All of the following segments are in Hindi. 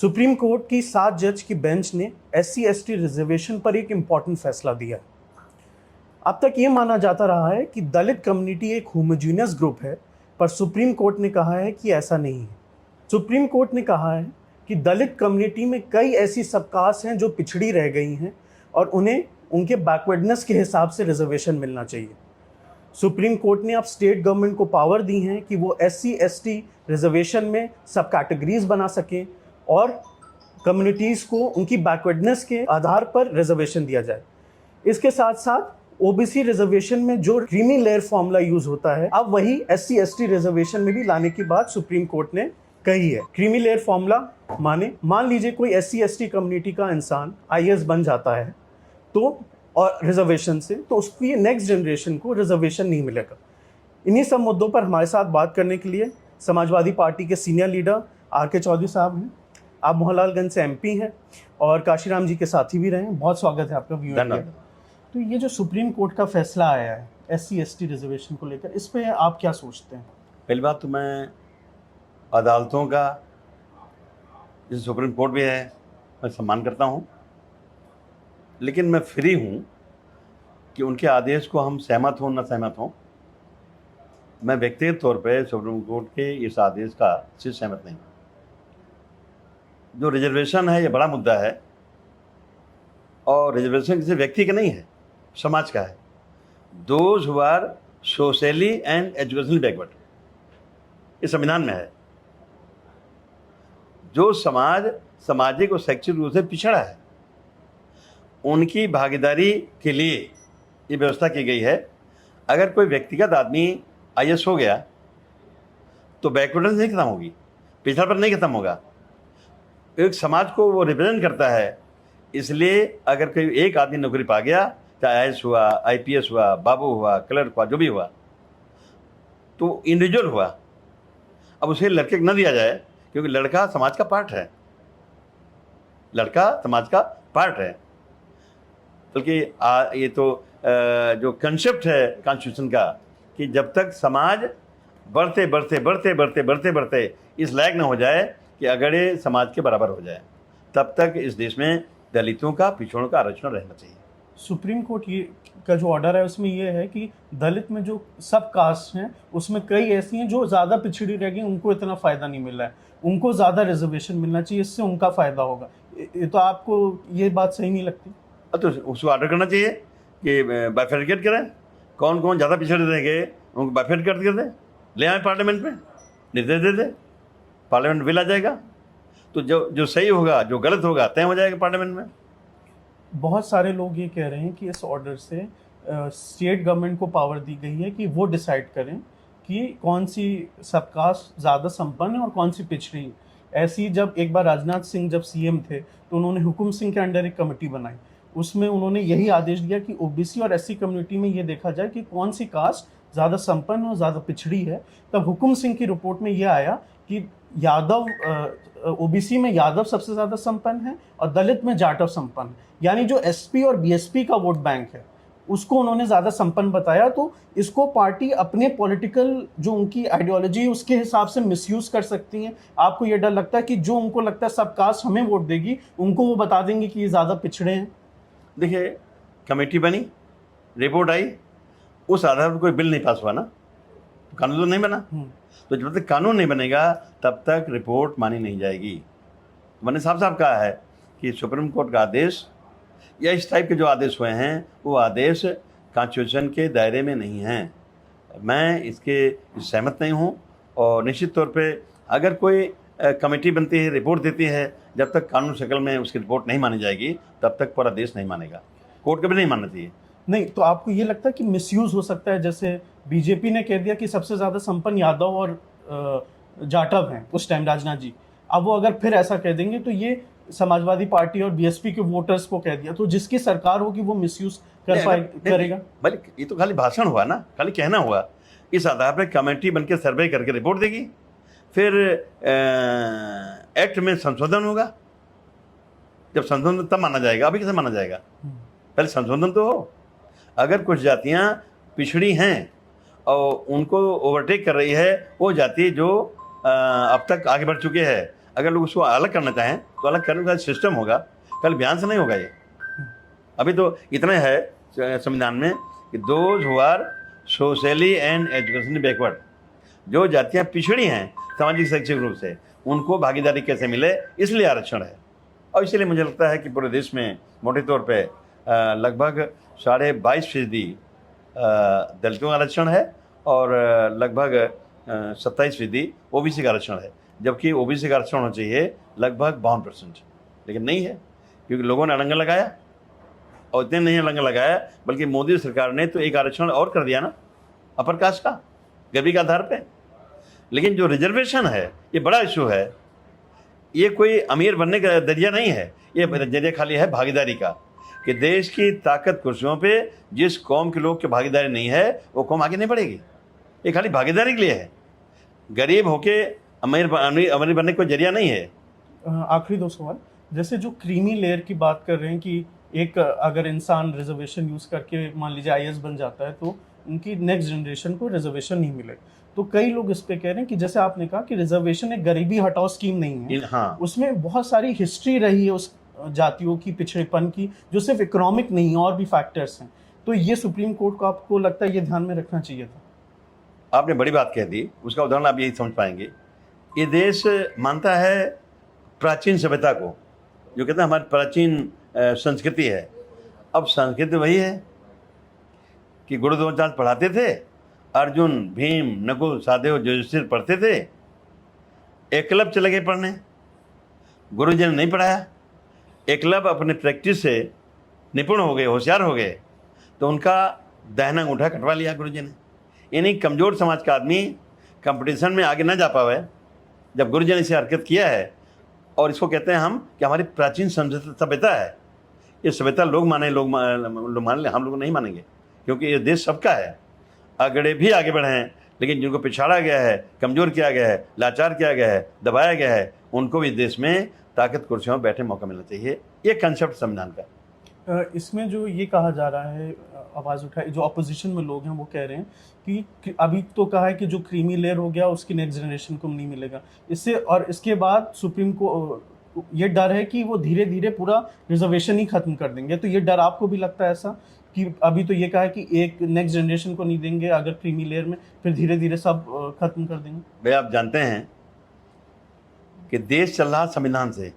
सुप्रीम कोर्ट की 7 जज की बेंच ने SC/ST रिजर्वेशन पर एक इम्पॉर्टेंट फैसला दिया। अब तक ये माना जाता रहा है कि दलित कम्युनिटी एक होमोजीनियस ग्रुप है, पर सुप्रीम कोर्ट ने कहा है कि ऐसा नहीं है। सुप्रीम कोर्ट ने कहा है कि दलित कम्युनिटी में कई ऐसी सबकास्ट हैं जो पिछड़ी रह गई हैं और उन्हें उनके बैकवर्डनेस के हिसाब से रिजर्वेशन मिलना चाहिए। सुप्रीम कोर्ट ने अब स्टेट गवर्नमेंट को पावर दी हैं कि वो SC/ST रिजर्वेशन में सब कैटेगरीज बना सकें और कम्युनिटीज़ को उनकी बैकवर्डनेस के आधार पर रिजर्वेशन दिया जाए। इसके साथ साथ OBC रिजर्वेशन में जो क्रीमी लेयर फॉर्मूला यूज होता है, अब वही SC/ST रिजर्वेशन में भी लाने की बात सुप्रीम कोर्ट ने कही है। क्रीमी लेयर फॉर्मूला मान लीजिए कोई SC/ST कम्युनिटी का इंसान IAS बन जाता है तो और रिजर्वेशन से, तो उसकी नेक्स्ट जनरेशन को रिजर्वेशन नहीं मिलेगा। इन्हीं सब मुद्दों पर हमारे साथ बात करने के लिए समाजवादी पार्टी के सीनियर लीडर RK चौधरी साहब हैं। आप मोहनलालगंज से MP हैं और काशीराम जी के साथी भी रहे हैं। बहुत स्वागत है आपका व्यूअर में। तो ये जो सुप्रीम कोर्ट का फैसला आया है SC/ST रिजर्वेशन को लेकर, इस पे आप क्या सोचते हैं? पहली बात तो मैं अदालतों का, जैसे सुप्रीम कोर्ट भी है, मैं सम्मान करता हूँ, लेकिन मैं फ्री हूँ कि उनके आदेश को हम सहमत हों ना सहमत हों। मैं व्यक्तिगत तौर पे सुप्रीम कोर्ट के इस आदेश का से सहमत नहीं हूँ। जो रिजर्वेशन है ये बड़ा मुद्दा है और रिजर्वेशन किसी व्यक्ति का नहीं है, समाज का है। Those who are socially and educationally backward, ये संविधान में है। जो समाज सामाजिक और शैक्षिक रूप से पिछड़ा है, उनकी भागीदारी के लिए ये व्यवस्था की गई है। अगर कोई व्यक्तिगत आदमी IAS हो गया तो बैकवर्डनेस नहीं खत्म होगी, पिछड़ापन नहीं खत्म होगा। एक समाज को वो रिप्रेजेंट करता है, इसलिए अगर कोई एक आदमी नौकरी पा गया, चाहे IAS हुआ, IPS हुआ, बाबू हुआ, क्लर्क हुआ, जो भी हुआ, तो इंडिविजुअल हुआ। अब उसे लड़के न दिया जाए, क्योंकि लड़का समाज का पार्ट है, लड़का समाज का पार्ट है। बल्कि ये तो जो कंसेप्ट है कॉन्स्टिट्यूशन का कि जब तक समाज बढ़ते बढ़ते बढ़ते बढ़ते बढ़ते बढ़ते इस लायक न हो जाए कि अगड़े समाज के बराबर हो जाए, तब तक इस देश में दलितों का, पिछड़ों का आरक्षण रहना चाहिए। सुप्रीम कोर्ट ये का जो ऑर्डर है उसमें ये है कि दलित में जो सब कास्ट हैं उसमें कई ऐसी हैं जो ज़्यादा पिछड़ी रह गई, उनको इतना फ़ायदा नहीं मिल रहा है, उनको ज़्यादा रिजर्वेशन मिलना चाहिए, इससे उनका फ़ायदा होगा। ये तो आपको ये बात सही नहीं लगती? तो उसको ऑर्डर करना चाहिए कि बाइफरकेट करें, कौन कौन ज़्यादा पिछड़े रह गए उनको बाइफरकेट कर दें, ले आए पार्लियामेंट में, निर्देश दे दें, पार्लियामेंट बिल आ जाएगा। तो जो सही होगा, जो गलत होगा, तय हो जाएगा पार्लियामेंट में। बहुत सारे लोग ये कह रहे हैं कि इस ऑर्डर से स्टेट गवर्नमेंट को पावर दी गई है कि वो डिसाइड करें कि कौन सी सबकास्ट ज़्यादा संपन्न है और कौन सी पिछड़ी। ऐसी जब एक बार राजनाथ सिंह जब CM थे तो उन्होंने हुकुम सिंह के अंडर एक कमेटी बनाई, उसमें उन्होंने यही आदेश दिया कि OBC और SC कम्युनिटी में ये देखा जाए कि कौन सी कास्ट ज़्यादा संपन्न और ज़्यादा पिछड़ी है। तब हुकुम सिंह की रिपोर्ट में यह आया कि यादव OBC में यादव सबसे ज़्यादा संपन्न है और दलित में जाटव संपन्न है, यानी जो SP और BSP का वोट बैंक है उसको उन्होंने ज़्यादा संपन्न बताया। तो इसको पार्टी अपने पॉलिटिकल जो उनकी आइडियोलॉजी है उसके हिसाब से मिसयूज़ कर सकती हैं। आपको ये डर लगता है कि जो उनको लगता है सब कास्ट हमें वोट देगी, उनको वो बता देंगे कि ये ज़्यादा पिछड़े हैं? देखिए, कमेटी बनी, रिपोर्ट आई, उस आधार पर कोई बिल नहीं पास हुआ ना, तो कानून तो नहीं बना। तो जब तक कानून नहीं बनेगा तब तक रिपोर्ट मानी नहीं जाएगी। मैंने साफ साफ कहा है कि सुप्रीम कोर्ट का आदेश या इस टाइप के जो आदेश हुए हैं वो आदेश कॉन्स्टिट्यूशन के दायरे में नहीं हैं। मैं इसके सहमत नहीं हूँ और निश्चित तौर पे अगर कोई कमेटी बनती है, रिपोर्ट देती है, जब तक कानून शक्ल में उसकी रिपोर्ट नहीं मानी जाएगी तब तक पूरा देश नहीं मानेगा। कोर्ट को भी नहीं मानना चाहिए। नहीं, तो आपको ये लगता है कि मिसयूज़ हो सकता है? जैसे BJP ने कह दिया कि सबसे ज़्यादा संपन्न यादव और जाटव हैं उस टाइम, राजनाथ जी। अब वो अगर फिर ऐसा कह देंगे तो ये समाजवादी पार्टी और BSP के वोटर्स को कह दिया, तो जिसकी सरकार होगी वो मिसयूज़ करेगा। बल्कि ये तो खाली भाषण हुआ ना, खाली कहना हुआ। इस आधार पर कमेटी बनकर सर्वे करके रिपोर्ट देगी, फिर एक्ट में संशोधन होगा। जब संशोधन तब माना जाएगा, अभी कैसे माना जाएगा? पहले संशोधन तो हो। अगर कुछ जातियां पिछड़ी हैं और उनको ओवरटेक कर रही है वो जाति जो अब तक आगे बढ़ चुके हैं, अगर लोग उसको अलग करना चाहें तो अलग करने का सिस्टम होगा, कल बयान से नहीं होगा ये। अभी तो इतना है संविधान में कि those who are socially and educationally backward, जो जातियाँ पिछड़ी हैं सामाजिक शैक्षिक रूप से, उनको भागीदारी कैसे मिले, इसलिए आरक्षण है। और इसलिए मुझे लगता है कि पूरे देश में मोटे तौर पे लगभग 22.5% दलितों का आरक्षण है और लगभग 27% ओबीसी का आरक्षण है, जबकि ओबीसी का आरक्षण होना चाहिए लगभग 52%, लेकिन नहीं है क्योंकि लोगों ने अड़ंगा लगाया। और इतने नहीं अड़ंगा लगाया बल्कि मोदी सरकार ने तो एक आरक्षण और कर दिया ना, अपर कास्ट का, गरीबी के आधार पे। लेकिन जो रिजर्वेशन है ये बड़ा इशू है, ये कोई अमीर बनने का जरिया नहीं है, ये जरिया खाली है भागीदारी का, कि देश की ताकत कुर्सियों पे जिस कौम के लोग की भागीदारी नहीं है वो कौम आगे नहीं बढ़ेगी। ये खाली भागीदारी के लिए है, गरीब होके अमीर बनने का कोई जरिया नहीं है। आखिरी 2 सवाल, जैसे जो क्रीमी लेयर की बात कर रहे हैं कि एक अगर इंसान रिजर्वेशन यूज़ करके मान लीजिए आईएएस बन जाता है तो उनकी नेक्स्ट जनरेशन को रिजर्वेशन नहीं मिले, तो कई लोग इस पे कह रहे हैं कि जैसे आपने कहा कि रिजर्वेशन एक गरीबी हटाओ स्कीम नहीं है, हाँ, उसमें बहुत सारी हिस्ट्री रही है उस जातियों की पिछड़ेपन की, जो सिर्फ इकोनॉमिक नहीं है और भी फैक्टर्स हैं, तो ये सुप्रीम कोर्ट को आपको लगता है ये ध्यान में रखना चाहिए था? आपने बड़ी बात कह दी, उसका उदाहरण आप यही समझ पाएंगे। ये देश मानता है प्राचीन सभ्यता को, जो कहते हैं हमारी प्राचीन संस्कृति है। अब संस्कृति वही है कि गुरु द्रोणाचार्य पढ़ाते थे, अर्जुन भीम नकुल सहदेव युधिष्ठिर पढ़ते थे, एकलव्य चले गए पढ़ने, गुरुजी ने नहीं पढ़ाया। एकलव्य अपने प्रैक्टिस से निपुण हो गए, होशियार हो गए, तो उनका दाहिना अंगूठा कटवा लिया गुरुजी ने। यानी कमज़ोर समाज का आदमी कंपटीशन में आगे ना जा पावे, जब गुरुजी ने इसे हरकत किया है। और इसको कहते हैं हम कि हमारी प्राचीन सभ्यता है। ये सभ्यता लोग माने, लोग मान ले, हम लोग नहीं मानेंगे, क्योंकि ये देश सबका है। अगड़े भी आगे बढ़े हैं, लेकिन जिनको पिछाड़ा गया है, कमज़ोर किया गया है, लाचार किया गया है, दबाया गया है, उनको भी देश में ताकत कुर्सियों में बैठे मौका मिलना चाहिए। ये कंसेप्ट संविधान का। इसमें जो ये कहा जा रहा है, आवाज़ उठाई, जो अपोजिशन में लोग हैं वो कह रहे हैं कि अभी तो कहा है कि जो क्रीमी लेयर हो गया उसकी नेक्स्ट जनरेशन को नहीं मिलेगा, इससे और इसके बाद सुप्रीम को ये डर है कि वो धीरे धीरे पूरा रिजर्वेशन ही खत्म कर देंगे। तो ये डर आपको भी लगता है ऐसा कि अभी तो ये कहा है कि एक नेक्स्ट जनरेशन को नहीं देंगे अगर क्रीमी लेयर में, फिर धीरे धीरे सब खत्म कर देंगे? भाई आप जानते हैं कि देश चल रहा संविधान से,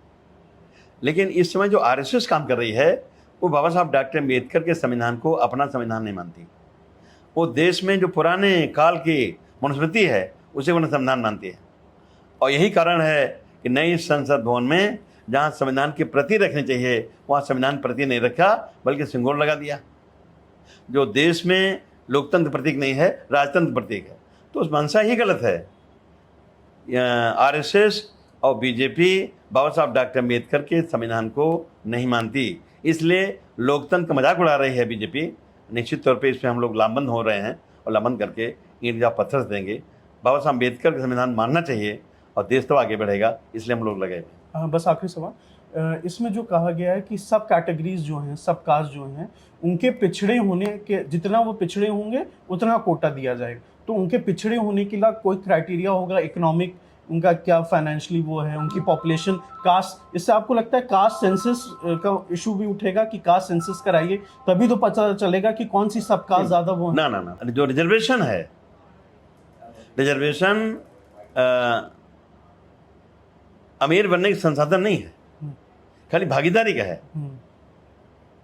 लेकिन इस समय जो आरएसएस काम कर रही है वो बाबा साहब डॉक्टर अम्बेडकर के संविधान को अपना संविधान नहीं मानती। वो देश में जो पुराने काल की मनुस्मृति है उसे वो संविधान मानती है। और यही कारण है कि नई संसद भवन में जहाँ संविधान की प्रति रखनी चाहिए वहाँ संविधान प्रति नहीं रखा, बल्कि सिंगोर लगा दिया। जो देश में लोकतंत्र प्रतीक नहीं है, राजतंत्र प्रतीक है, तो उस मंशा ही गलत है। आरएसएस और बीजेपी बाबा साहब डॉक्टर अम्बेडकर के संविधान को नहीं मानती, इसलिए लोकतंत्र का मजाक उड़ा रही है बीजेपी। निश्चित तौर पे इस पर हम लोग लामबंद हो रहे हैं और लामबंद करके ईंट या पत्थर देंगे। बाबा साहब अम्बेडकर का संविधान मानना चाहिए और देश तो आगे बढ़ेगा, इसलिए हम लोग लगे। बस आखिरी सवाल, इसमें जो कहा गया है कि सब कैटेगरीज जो हैं, सब कास्ट जो हैं, उनके पिछड़े होने के जितना वो पिछड़े होंगे उतना कोटा दिया जाएगा, तो उनके पिछड़े होने के लिए कोई क्राइटेरिया होगा, इकोनॉमिक उनका क्या फाइनेंशियली वो है, उनकी पॉपुलेशन, कास्ट? इससे आपको लगता है कास्ट सेंसस का इशू भी उठेगा कि कास्ट सेंसस कराइए तभी तो पता चलेगा कि कौन सी सब कास्ट ज़्यादा वो है? ना, जो रिजर्वेशन है, रिजर्वेशन अमीर बनने का संसाधन नहीं है, खाली भागीदारी का है।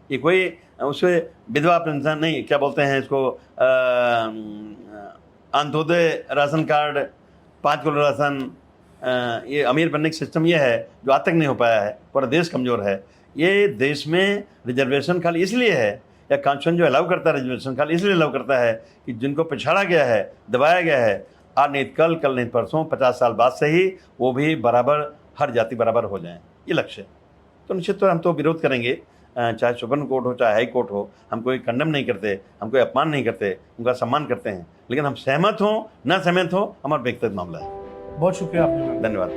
ये कोई उससे विधवा पेंशन नहीं, क्या बोलते हैं इसको, Antyodaya ration card, 5 kilo ration, ये अमीर बनने का सिस्टम ये है जो आज तक नहीं हो पाया है। पूरा देश कमज़ोर है। ये देश में रिजर्वेशन खाली इसलिए है, या कॉन्स्टिट्यूशन जो अलाउ करता है रिजर्वेशन खाली इसलिए अलाउ करता है कि जिनको पिछाड़ा गया है, दबाया गया है, आज नहीं कल नहीं परसों, 50 साल बाद से ही वो भी बराबर, हर जाति बराबर हो जाए, ये लक्ष्य है। तो निश्चित तौर हम तो विरोध करेंगे, चाहे सुप्रीम कोर्ट हो चाहे हाई कोर्ट हो। हम कोई कंडम नहीं करते, हम कोई अपमान नहीं करते, उनका सम्मान करते हैं, लेकिन हम सहमत हों ना सहमत हों हमारा व्यक्तिगत मामला है। बहुत शुक्रिया आपने। धन्यवाद।